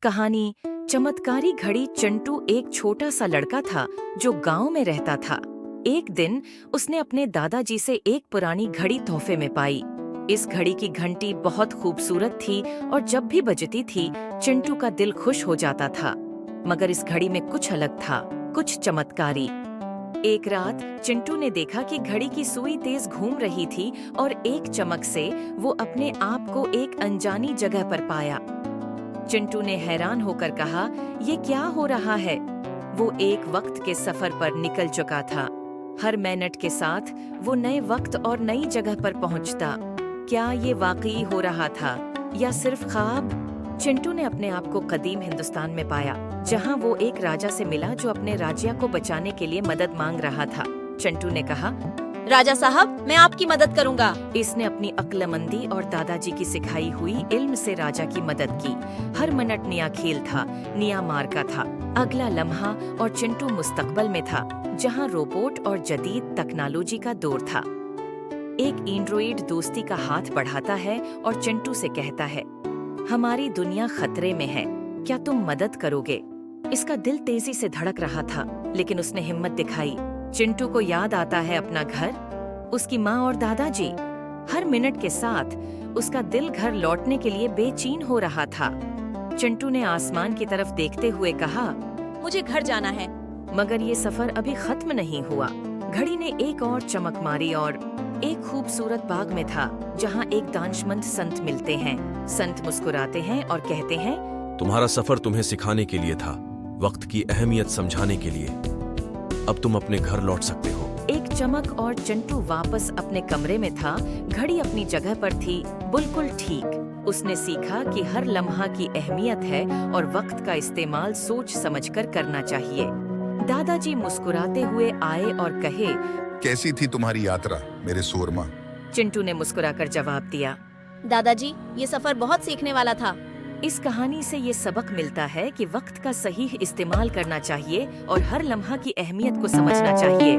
कहानी चमत्कारी घड़ी। चिंटू एक छोटा सा लड़का था जो गांव में रहता था। एक दिन उसने अपने दादाजी से एक पुरानी घड़ी तोहफे में पाई। इस घड़ी की घंटी बहुत खूबसूरत थी और जब भी बजती थी चिंटू का दिल खुश हो जाता था। मगर इस घड़ी में कुछ अलग था, कुछ चमत्कारी। एक रात चिंटू ने देखा कि घड़ी की सुई तेज घूम रही थी और एक चमक से वो अपने आप को एक अनजानी जगह पर पाया। चिंटू ने हैरान होकर कहा, ये क्या हो रहा है? वो एक वक्त के सफर पर निकल चुका था। हर मिनट के साथ वो नए वक्त और नई जगह पर पहुंचता। क्या ये वाकई हो रहा था या सिर्फ ख्वाब? चिंटू ने अपने आप को कदीम हिंदुस्तान में पाया, जहां वो एक राजा से मिला जो अपने राज्य को बचाने के लिए मदद मांग रहा था। चिंटू ने कहा, राजा साहब, मैं आपकी मदद करूंगा। इसने अपनी अक्लमंदी और दादाजी की सिखाई हुई इल्म से राजा की मदद की। हर मिनट नया खेल था, नया मार्का था। अगला लम्हा और चिंटू मुस्तकबल में था, जहां रोबोट और जदीद तकनोलॉजी का दौर था। एक एंड्रॉइड दोस्ती का हाथ बढ़ाता है और चिंटू से कहता है, हमारी दुनिया खतरे में है, क्या तुम मदद करोगे? इसका दिल तेजी से धड़क रहा था, लेकिन उसने हिम्मत दिखाई। चिंटू को याद आता है अपना घर, उसकी माँ और दादाजी। हर मिनट के साथ उसका दिल घर लौटने के लिए बेचैन हो रहा था। चिंटू ने आसमान की तरफ देखते हुए कहा, मुझे घर जाना है। मगर ये सफर अभी खत्म नहीं हुआ। घड़ी ने एक और चमक मारी और एक खूबसूरत बाग में था, जहाँ एक दानिशमंद संत मिलते हैं। संत मुस्कुराते हैं और कहते हैं, तुम्हारा सफर तुम्हें सिखाने के लिए था, वक्त की अहमियत समझाने के लिए। अब तुम अपने घर लौट सकते हो। एक चमक और चिंटू वापस अपने कमरे में था। घड़ी अपनी जगह पर थी, बिल्कुल ठीक। उसने सीखा कि हर लम्हा की अहमियत है और वक्त का इस्तेमाल सोच समझकर करना चाहिए। दादाजी मुस्कुराते हुए आए और कहे, कैसी थी तुम्हारी यात्रा मेरे सूरमा? चिंटू ने मुस्कुराकर जवाब दिया, दादाजी, ये सफर बहुत सीखने वाला था। इस कहानी से ये सबक मिलता है कि वक्त का सही इस्तेमाल करना चाहिए और हर लम्हा की अहमियत को समझना चाहिए।